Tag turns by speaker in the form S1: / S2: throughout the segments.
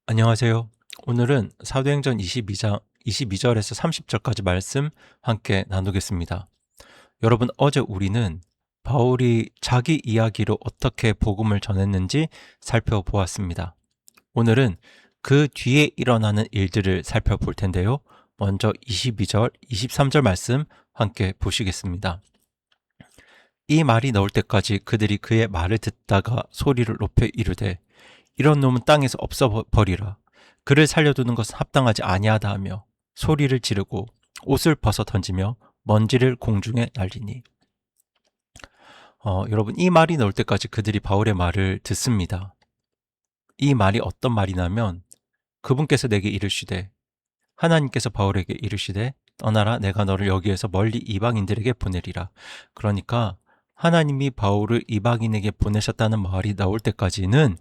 S1: 안녕하세요. 오늘은 사도행전 22절에서 30절까지 말씀 함께 나누겠습니다. 여러분, 어제 우리는 바울이 자기 이야기로 어떻게 복음을 전했는지 살펴보았습니다. 오늘은 그 뒤에 일어나는 일들을 살펴볼 텐데요. 먼저 22절, 23절 말씀 함께 보시겠습니다. 이 말이 나올 때까지 그들이 그의 말을 듣다가 소리를 높여 이르되 이런 놈은 땅에서 없어버리라. 그를 살려두는 것은 합당하지 아니하다 하며 소리를 지르고 옷을 벗어 던지며 먼지를 공중에 날리니. 여러분, 이 말이 나올 때까지 그들이 바울의 말을 듣습니다. 이 말이 어떤 말이냐면 그분께서 내게 이르시되, 하나님께서 바울에게 이르시되 떠나라, 내가 너를 여기에서 멀리 이방인들에게 보내리라. 그러니까 하나님이 바울을 이방인에게 보내셨다는 말이 나올 때까지는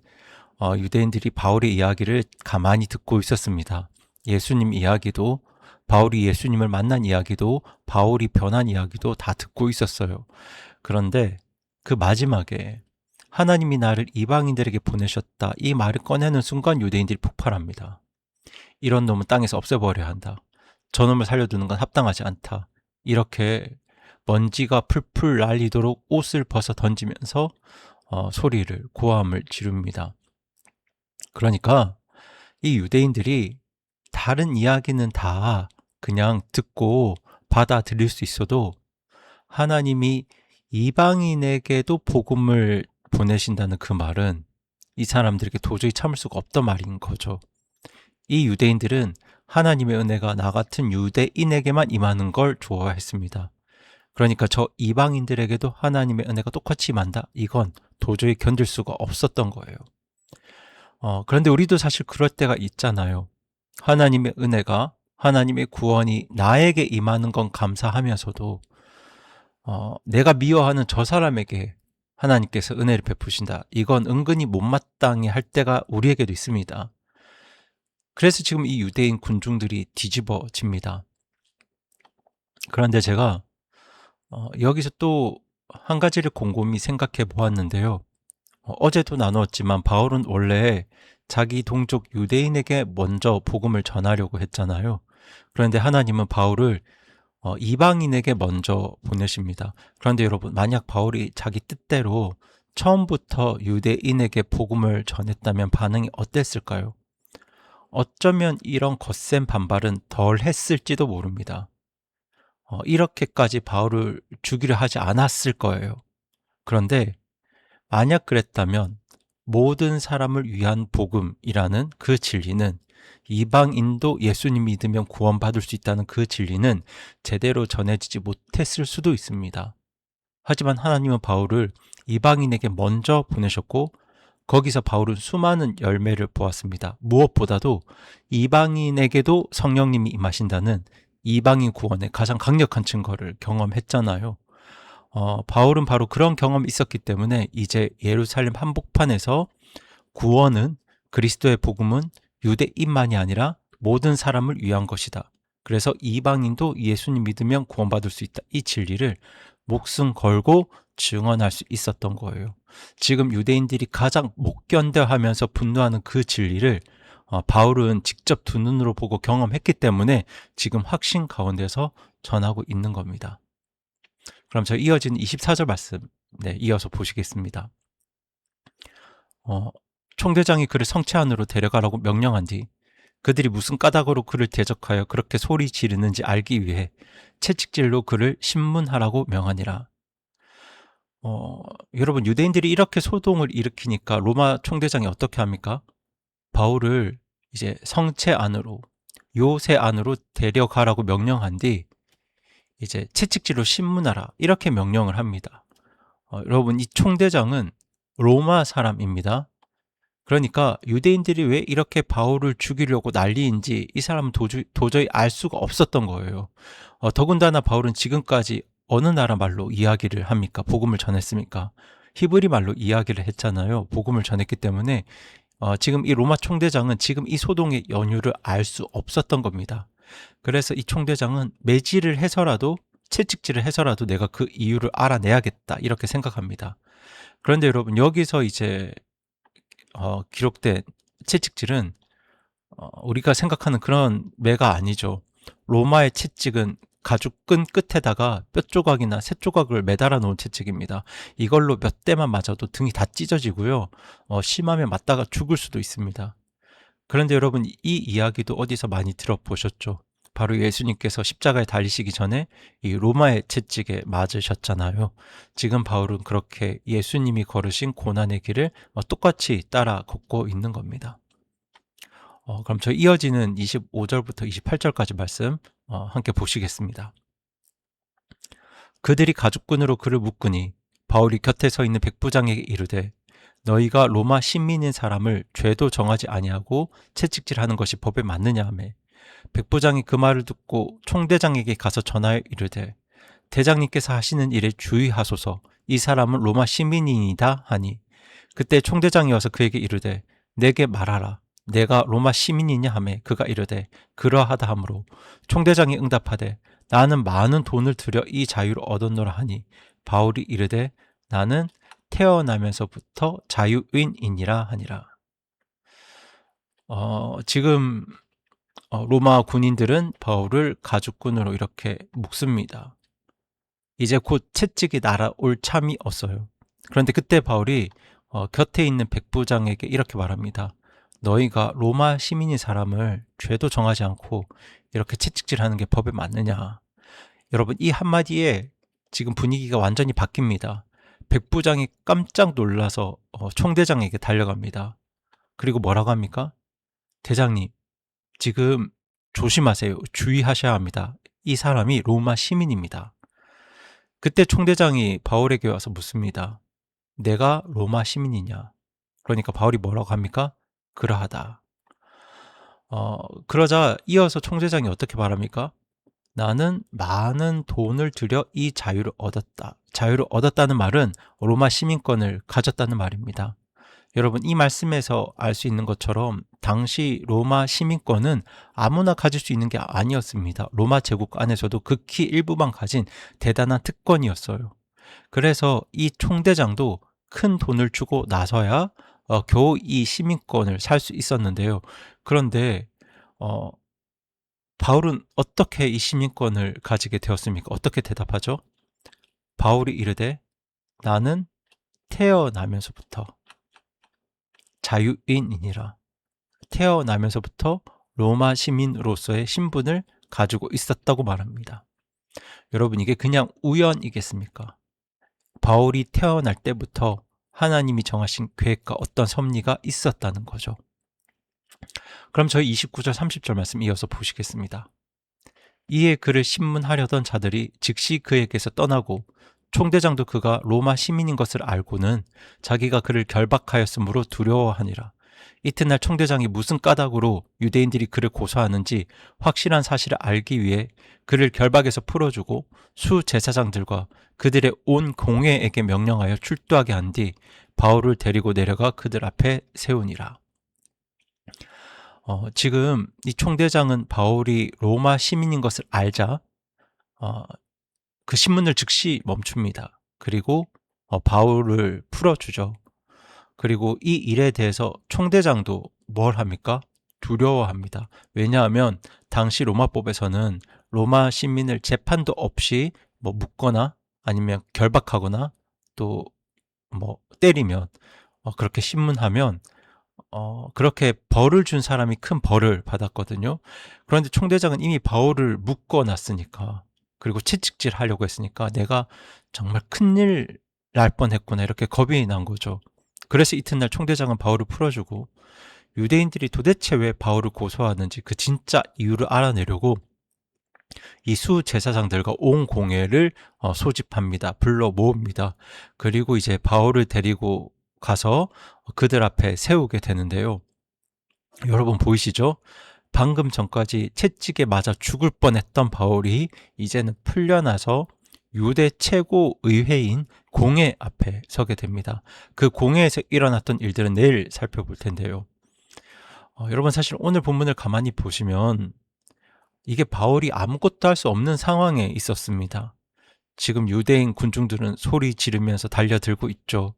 S1: 유대인들이 바울의 이야기를 가만히 듣고 있었습니다. 예수님 이야기도, 바울이 예수님을 만난 이야기도, 바울이 변한 이야기도 다 듣고 있었어요. 그런데 그 마지막에 하나님이 나를 이방인들에게 보내셨다, 이 말을 꺼내는 순간 유대인들이 폭발합니다. 이런 놈은 땅에서 없애버려야 한다. 저놈을 살려두는 건 합당하지 않다. 이렇게 먼지가 풀풀 날리도록 옷을 벗어 던지면서 소리를, 고함을 지릅니다. 그러니까 이 유대인들이 다른 이야기는 다 그냥 듣고 받아들일 수 있어도 하나님이 이방인에게도 복음을 보내신다는 그 말은 이 사람들에게 도저히 참을 수가 없던 말인 거죠. 이 유대인들은 하나님의 은혜가 나 같은 유대인에게만 임하는 걸 좋아했습니다. 그러니까 저 이방인들에게도 하나님의 은혜가 똑같이 임한다? 이건 도저히 견딜 수가 없었던 거예요. 그런데 우리도 사실 그럴 때가 있잖아요. 하나님의 은혜가, 하나님의 구원이 나에게 임하는 건 감사하면서도 내가 미워하는 저 사람에게 하나님께서 은혜를 베푸신다. 이건 은근히 못마땅히 할 때가 우리에게도 있습니다. 그래서 지금 이 유대인 군중들이 뒤집어집니다. 그런데 제가 여기서 또 한 가지를 곰곰이 생각해 보았는데요. 어제도 나누었지만 바울은 원래 자기 동족 유대인에게 먼저 복음을 전하려고 했잖아요. 그런데 하나님은 바울을 이방인에게 먼저 보내십니다. 그런데 여러분, 만약 바울이 자기 뜻대로 처음부터 유대인에게 복음을 전했다면 반응이 어땠을까요? 어쩌면 이런 거센 반발은 덜 했을지도 모릅니다. 이렇게까지 바울을 죽이려 하지 않았을 거예요. 그런데 만약 그랬다면 모든 사람을 위한 복음이라는 그 진리는, 이방인도 예수님 믿으면 구원받을 수 있다는 그 진리는 제대로 전해지지 못했을 수도 있습니다. 하지만 하나님은 바울을 이방인에게 먼저 보내셨고 거기서 바울은 수많은 열매를 보았습니다. 무엇보다도 이방인에게도 성령님이 임하신다는 이방인 구원의 가장 강력한 증거를 경험했잖아요. 바울은 바로 그런 경험이 있었기 때문에 이제 예루살렘 한복판에서 구원은, 그리스도의 복음은 유대인만이 아니라 모든 사람을 위한 것이다. 그래서 이방인도 예수님 믿으면 구원받을 수 있다. 이 진리를 목숨 걸고 증언할 수 있었던 거예요. 지금 유대인들이 가장 못 견뎌 하면서 분노하는 그 진리를 바울은 직접 두 눈으로 보고 경험했기 때문에 지금 확신 가운데서 전하고 있는 겁니다. 그럼 저 이어지는 24절 말씀, 이어서 보시겠습니다. 총대장이 그를 성체 안으로 데려가라고 명령한 뒤 그들이 무슨 까닭으로 그를 대적하여 그렇게 소리 지르는지 알기 위해 채찍질로 그를 신문하라고 명하니라. 여러분, 유대인들이 이렇게 소동을 일으키니까 로마 총대장이 어떻게 합니까? 바울을 이제 성체 안으로, 요새 안으로 데려가라고 명령한 뒤 이제 채찍질로 신문하라, 이렇게 명령을 합니다. 여러분, 이 총대장은 로마 사람입니다. 그러니까 유대인들이 왜 이렇게 바울을 죽이려고 난리인지 이 사람은 도저히 알 수가 없었던 거예요. 더군다나 바울은 지금까지 어느 나라 말로 이야기를 합니까? 복음을 전했습니까? 히브리 말로 이야기를 했잖아요. 복음을 전했기 때문에 지금 이 로마 총대장은 지금 이 소동의 연유를 알 수 없었던 겁니다. 그래서 이 총대장은 매질을 해서라도, 채찍질을 해서라도 내가 그 이유를 알아내야겠다, 이렇게 생각합니다. 그런데 여러분, 여기서 이제 기록된 채찍질은 우리가 생각하는 그런 매가 아니죠. 로마의 채찍은 가죽끈 끝에다가 뼈 조각이나 새 조각을 매달아 놓은 채찍입니다. 이걸로 몇 대만 맞아도 등이 다 찢어지고요. 심하면 맞다가 죽을 수도 있습니다. 그런데 여러분, 이 이야기도 어디서 많이 들어보셨죠? 바로 예수님께서 십자가에 달리시기 전에 이 로마의 채찍에 맞으셨잖아요. 지금 바울은 그렇게 예수님이 걸으신 고난의 길을 똑같이 따라 걷고 있는 겁니다. 그럼 저희 이어지는 25절부터 28절까지 말씀 함께 보시겠습니다. 그들이 가죽끈으로 그를 묶으니 바울이 곁에 서 있는 백부장에게 이르되 너희가 로마 시민인 사람을 죄도 정하지 아니하고 채찍질하는 것이 법에 맞느냐 하매 백부장이 그 말을 듣고 총대장에게 가서 전하여 이르되 대장님께서 하시는 일에 주의하소서. 이 사람은 로마 시민이다 하니 그때 총대장이 와서 그에게 이르되 내게 말하라. 내가 로마 시민이냐 하매 그가 이르되 그러하다 하므로 총대장이 응답하되 나는 많은 돈을 들여 이 자유를 얻었노라 하니 바울이 이르되 나는 태어나면서부터 자유인이니라 하니라. 지금 로마 군인들은 바울을 가죽끈으로 이렇게 묶습니다. 이제 곧 채찍이 날아올 참이 없어요. 그런데 그때 바울이 곁에 있는 백부장에게 이렇게 말합니다. 너희가 로마 시민인 사람을 죄도 정하지 않고 이렇게 채찍질하는 게 법에 맞느냐. 여러분, 이 한마디에 지금 분위기가 완전히 바뀝니다. 백부장이 깜짝 놀라서 총대장에게 달려갑니다. 그리고 뭐라고 합니까? 대장님, 지금 조심하세요. 주의하셔야 합니다. 이 사람이 로마 시민입니다. 그때 총대장이 바울에게 와서 묻습니다. 내가 로마 시민이냐? 그러니까 바울이 뭐라고 합니까? 그러하다. 그러자 이어서 총대장이 어떻게 말합니까? 나는 많은 돈을 들여 이 자유를 얻었다. 자유를 얻었다는 말은 로마 시민권을 가졌다는 말입니다. 여러분, 이 말씀에서 알 수 있는 것처럼 당시 로마 시민권은 아무나 가질 수 있는 게 아니었습니다. 로마 제국 안에서도 극히 일부만 가진 대단한 특권이었어요. 그래서 이 총대장도 큰 돈을 주고 나서야 겨우 이 시민권을 살 수 있었는데요. 그런데 바울은 어떻게 이 시민권을 가지게 되었습니까? 어떻게 대답하죠? 바울이 이르되 나는 태어나면서부터 자유인이니라. 태어나면서부터 로마 시민으로서의 신분을 가지고 있었다고 말합니다. 여러분, 이게 그냥 우연이겠습니까? 바울이 태어날 때부터 하나님이 정하신 계획과 어떤 섭리가 있었다는 거죠. 그럼 저희 29절 30절 말씀 이어서 보시겠습니다. 이에 그를 신문하려던 자들이 즉시 그에게서 떠나고 총대장도 그가 로마 시민인 것을 알고는 자기가 그를 결박하였으므로 두려워하니라. 이튿날 총대장이 무슨 까닭으로 유대인들이 그를 고소하는지 확실한 사실을 알기 위해 그를 결박에서 풀어주고 수제사장들과 그들의 온 공회에게 명령하여 출두하게 한 뒤 바울을 데리고 내려가 그들 앞에 세우니라. 지금 이 총대장은 바울이 로마 시민인 것을 알자 그 신문을 즉시 멈춥니다. 그리고 바울을 풀어주죠. 그리고 이 일에 대해서 총대장도 뭘 합니까? 두려워합니다. 왜냐하면 당시 로마법에서는 로마 시민을 재판도 없이 묶거나 아니면 결박하거나 또 때리면 그렇게 신문하면 그렇게 벌을 준 사람이 큰 벌을 받았거든요. 그런데 총대장은 이미 바울을 묶어놨으니까, 그리고 채찍질 하려고 했으니까 내가 정말 큰일 날 뻔했구나, 이렇게 겁이 난 거죠. 그래서 이튿날 총대장은 바울을 풀어주고 유대인들이 도대체 왜 바울을 고소하는지 그 진짜 이유를 알아내려고 이 수제사장들과 온 공회를 소집합니다. 불러 모읍니다. 그리고 이제 바울을 데리고 가서 그들 앞에 세우게 되는데요. 여러분 보이시죠? 방금 전까지 채찍에 맞아 죽을 뻔했던 바울이 이제는 풀려나서 유대 최고 의회인 공회 앞에 서게 됩니다. 그 공회에서 일어났던 일들은 내일 살펴볼 텐데요. 여러분, 사실 오늘 본문을 가만히 보시면 이게 바울이 아무것도 할 수 없는 상황에 있었습니다. 지금 유대인 군중들은 소리 지르면서 달려들고 있죠.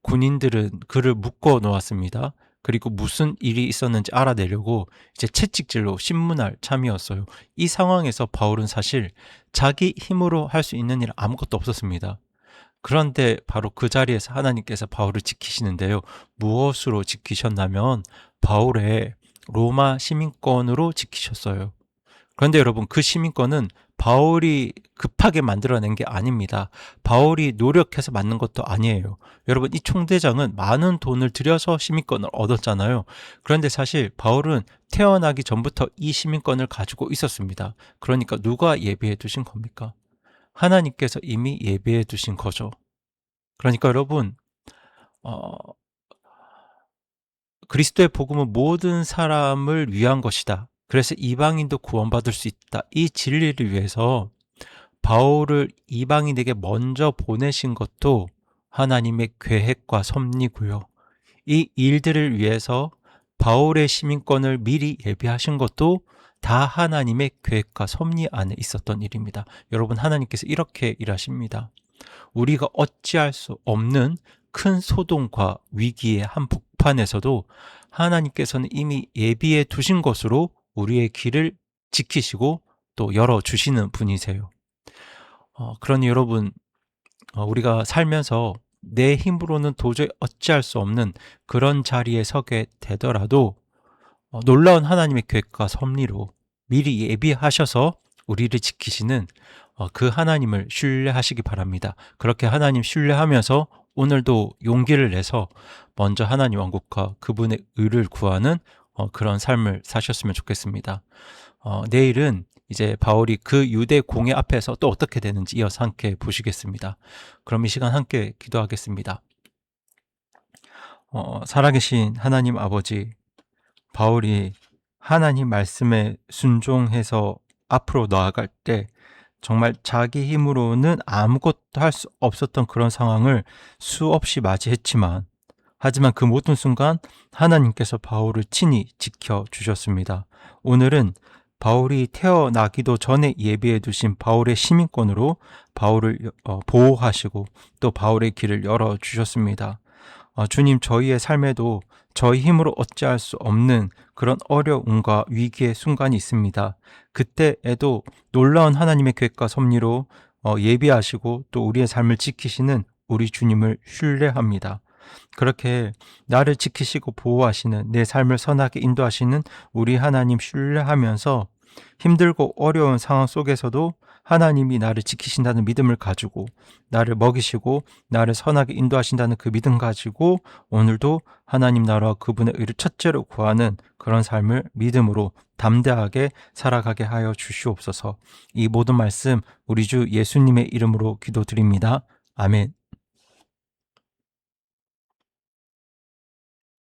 S1: 군인들은 그를 묶어 놓았습니다. 그리고 무슨 일이 있었는지 알아내려고 이제 채찍질로 신문할 참이었어요. 이 상황에서 바울은 사실 자기 힘으로 할 수 있는 일 아무것도 없었습니다. 그런데 바로 그 자리에서 하나님께서 바울을 지키시는데요. 무엇으로 지키셨냐면 바울의 로마 시민권으로 지키셨어요. 그런데 여러분, 그 시민권은 바울이 급하게 만들어낸 게 아닙니다. 바울이 노력해서 만든 것도 아니에요. 여러분, 이 총대장은 많은 돈을 들여서 시민권을 얻었잖아요. 그런데 사실 바울은 태어나기 전부터 이 시민권을 가지고 있었습니다. 그러니까 누가 예비해 두신 겁니까? 하나님께서 이미 예비해 두신 거죠. 그러니까 여러분, 어, 그리스도의 복음은 모든 사람을 위한 것이다. 그래서 이방인도 구원받을 수 있다. 이 진리를 위해서 바울을 이방인에게 먼저 보내신 것도 하나님의 계획과 섭리고요. 이 일들을 위해서 바울의 시민권을 미리 예비하신 것도 다 하나님의 계획과 섭리 안에 있었던 일입니다. 여러분, 하나님께서 이렇게 일하십니다. 우리가 어찌할 수 없는 큰 소동과 위기의 한복판에서도 하나님께서는 이미 예비해 두신 것으로 우리의 길을 지키시고 또 열어주시는 분이세요. 그러니 여러분, 우리가 살면서 내 힘으로는 도저히 어찌할 수 없는 그런 자리에 서게 되더라도 놀라운 하나님의 계획과 섭리로 미리 예비하셔서 우리를 지키시는 그 하나님을 신뢰하시기 바랍니다. 그렇게 하나님 신뢰하면서 오늘도 용기를 내서 먼저 하나님 왕국과 그분의 의를 구하는 그런 삶을 사셨으면 좋겠습니다. 내일은 이제 바울이 그 유대 공회 앞에서 또 어떻게 되는지 이어서 함께 보시겠습니다. 그럼 이 시간 함께 기도하겠습니다. 살아계신 하나님 아버지, 바울이 하나님 말씀에 순종해서 앞으로 나아갈 때 정말 자기 힘으로는 아무것도 할 수 없었던 그런 상황을 수없이 맞이했지만, 하지만 그 모든 순간 하나님께서 바울을 친히 지켜주셨습니다. 오늘은 바울이 태어나기도 전에 예비해 두신 바울의 시민권으로 바울을 보호하시고 또 바울의 길을 열어주셨습니다. 주님, 저희의 삶에도 저희 힘으로 어찌할 수 없는 그런 어려움과 위기의 순간이 있습니다. 그때에도 놀라운 하나님의 계획과 섭리로 예비하시고 또 우리의 삶을 지키시는 우리 주님을 신뢰합니다. 그렇게 나를 지키시고 보호하시는, 내 삶을 선하게 인도하시는 우리 하나님 신뢰하면서 힘들고 어려운 상황 속에서도 하나님이 나를 지키신다는 믿음을 가지고 나를 먹이시고 나를 선하게 인도하신다는 그 믿음 가지고 오늘도 하나님 나라와 그분의 의를 첫째로 구하는 그런 삶을 믿음으로 담대하게 살아가게 하여 주시옵소서. 이 모든 말씀 우리 주 예수님의 이름으로 기도드립니다. 아멘.